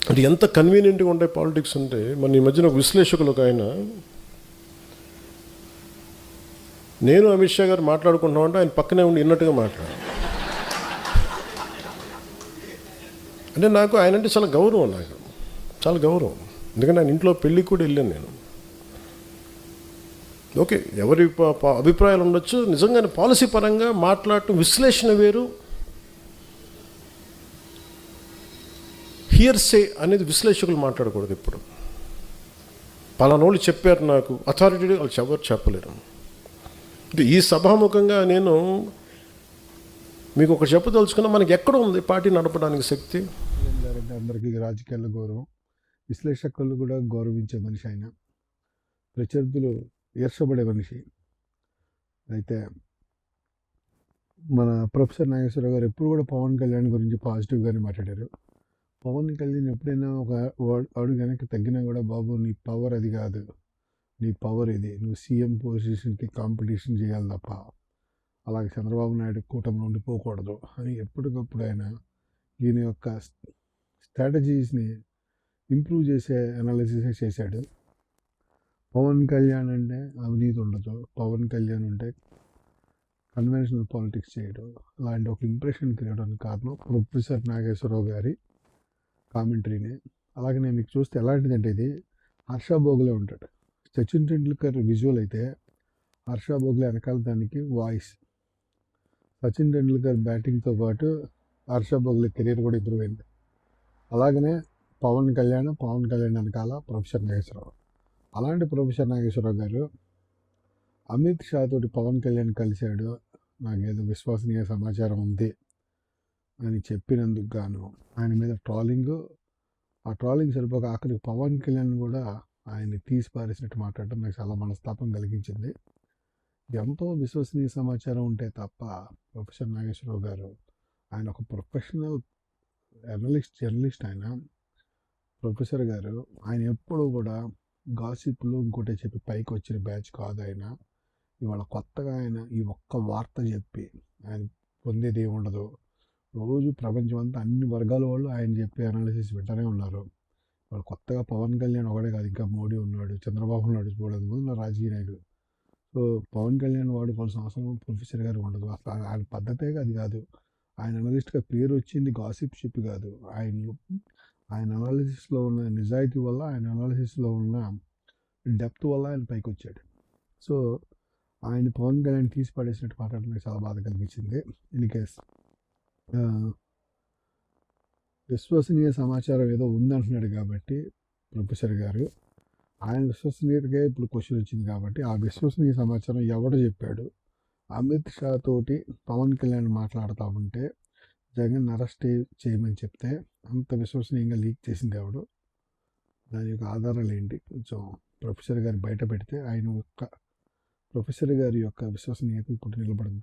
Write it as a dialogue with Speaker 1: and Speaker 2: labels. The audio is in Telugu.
Speaker 1: అంటే ఎంత కన్వీనియంట్గా ఉంటాయి పాలిటిక్స్ అంటే, మన ఈ మధ్యన ఒక విశ్లేషకులు ఒక ఆయన, నేను అమిత్ షా గారు మాట్లాడుకుంటున్నామంటే ఆయన పక్కనే ఉండి విన్నట్టుగా మాట్లాడారు. అంటే నాకు ఆయన అంటే చాలా గౌరవం, నాకు చాలా గౌరవం. ఎందుకంటే ఆయన ఇంట్లో పెళ్ళికి కూడా వెళ్ళాను నేను. ఓకే, ఎవరి అభిప్రాయాలు ఉండొచ్చు, నిజంగానే పాలసీ పరంగా మాట్లాడటం విశ్లేషణ వేరు, హియర్సే అనేది విశ్లేషకులు మాట్లాడకూడదు. ఇప్పుడు పలానోళ్ళు చెప్పారు, నాకు అథారిటీ వాళ్ళు ఎవరు చెప్పలేరు. ఈ సభాముఖంగా నేను మీకు ఒకటి చెప్పదలుచుకున్నా, మనకి ఎక్కడ ఉంది పార్టీ నడపడానికి శక్తి?
Speaker 2: అందరికీ రాజకీయాల్లో గౌరవం, విశ్లేషకులు కూడా గౌరవించే మనిషి ఆయన, ప్రత్యర్థులు ఈర్షపడే మనిషి. అయితే మన ప్రొఫెసర్ నాగేశ్వరరావు గారు ఎప్పుడు కూడా పవన్ కళ్యాణ్ గురించి పాజిటివ్గానే మాట్లాడారు. పవన్ కళ్యాణ్ ఎప్పుడైనా ఒక అడుగు వెనక్కి తగ్గినా కూడా, బాబు నీ పవర్ అది కాదు, నీ పవర్ ఇది, నువ్వు సీఎం పొజిషన్కి కాంపిటీషన్ చేయాలి తప్ప అలాగే చంద్రబాబు నాయుడు కూటమిలో ఉండిపోకూడదు అని ఎప్పటికప్పుడు ఆయన ఈయన యొక్క స్ట్రాటజీస్ని ఇంప్రూవ్ చేసే అనాలిసిస్ చేశాడు. పవన్ కళ్యాణ్ అంటే అవినీతి ఉండదు, పవన్ కళ్యాణ్ అంటే కన్వెన్షనల్ పాలిటిక్స్ చేయడం, అలాంటి ఒక ఇంప్రెషన్ క్రియేట్ అవడానికి కారణం ప్రొఫెసర్ నాగేశ్వరరావు గారి కామెంటరీనే. అలాగే నేను మీకు చూస్తే ఎలాంటిదంటే, ఇది హర్ష భోగ్లే ఉంటాడు. సచిన్ టెండూల్కర్ విజువల్ అయితే హర్ష భోగ్లే వెనకాల దానికి వాయిస్. సచిన్ టెండూల్కర్ బ్యాటింగ్తో పాటు హర్ష భోగ్లే కెరీర్ కూడా ఇంప్రూవ్ అయింది. అలాగనే పవన్ కళ్యాణ్ వెనకాల ప్రొఫెసర్ నాగేశ్వరరావు. అలాంటి ప్రొఫెసర్ నాగేశ్వరరావు గారు అమిత్ షా తోటి పవన్ కళ్యాణ్ కలిశాడు, నాకేదో విశ్వసనీయ సమాచారం ఉంది అని చెప్పినందుకు గాను ఆయన మీద ట్రాలింగ్, ఆ ట్రాలింగ్ సరిపోక ఆఖరికి పవన్ కళ్యాణ్ కూడా ఆయన్ని తీసి పారేసినట్టు మాట్లాడటం నాకు చాలా మనస్తాపం కలిగించింది. ఎంతో విశ్వసనీయ సమాచారం ఉంటే తప్ప ప్రొఫెసర్ నాగేశ్వరరావు గారు, ఆయన ఒక ప్రొఫెషనల్ జర్నలిస్ట్ ఆయన ప్రొఫెసర్ గారు, ఆయన ఎప్పుడూ కూడా గాసిప్లు ఇంకోటి చెప్పి పైకి వచ్చిన బ్యాచ్ కాదు ఆయన. ఇవాళ కొత్తగా ఆయన ఈ ఒక్క వార్త చెప్పి ఆయన పొందేది ఏమి ఉండదు. రోజు ప్రపంచం అంతా అన్ని వర్గాల వాళ్ళు ఆయన చెప్పే అనాలిసిస్ వింటూనే ఉన్నారు. వాళ్ళు కొత్తగా పవన్ కళ్యాణ్ ఒకడే కాదు, ఇంకా మోడీ ఉన్నాడు, చంద్రబాబు నాయుడు చూడదు ముందు రాజకీయ నాయకుడు. సో పవన్ కళ్యాణ్ వాడుకోవాల్సిన అవసరం ప్రొఫెసర్ గారు ఉండదు. అసలు ఆయన పద్ధతే అది కాదు. ఆయన అనలిస్ట్గా పేరు వచ్చింది గాసిప్ షిప్ కాదు. ఆయన అనాలిసిస్లో ఉన్న నిజాయితీ వల్ల, ఆయన అనాలిసిస్లో ఉన్న డెప్త్ వల్ల ఆయన పైకి వచ్చాడు. సో ఆయన పవన్ కళ్యాణ్ తీసి పడేసినట్టు మాట్లాడడం నాకు చాలా బాధ కలిగించింది. ఇన్ కేస్ విశ్వసనీయ సమాచారం ఏదో ఉందంటున్నాడు కాబట్టి ప్రొఫెసర్ గారు, ఆయన విశ్వసనీయతగా ఇప్పుడు క్వశ్చన్ వచ్చింది కాబట్టి, ఆ విశ్వసనీయ సమాచారం ఎవడు చెప్పాడు? అమిత్ షా తోటి పవన్ కళ్యాణ్ మాట్లాడుతూ ఉంటే జగన్ అరెస్ట్ చేయమని చెప్తే అంత విశ్వసనీయంగా లీక్ చేసింది ఎవడు? దాని యొక్క ఆధారాలు ఏంటి? కొంచెం ప్రొఫెసర్ గారు బయట పెడితే ఆయన యొక్క ప్రొఫెసర్ గారి యొక్క విశ్వసనీయత ఇప్పుడు నిలబడింది.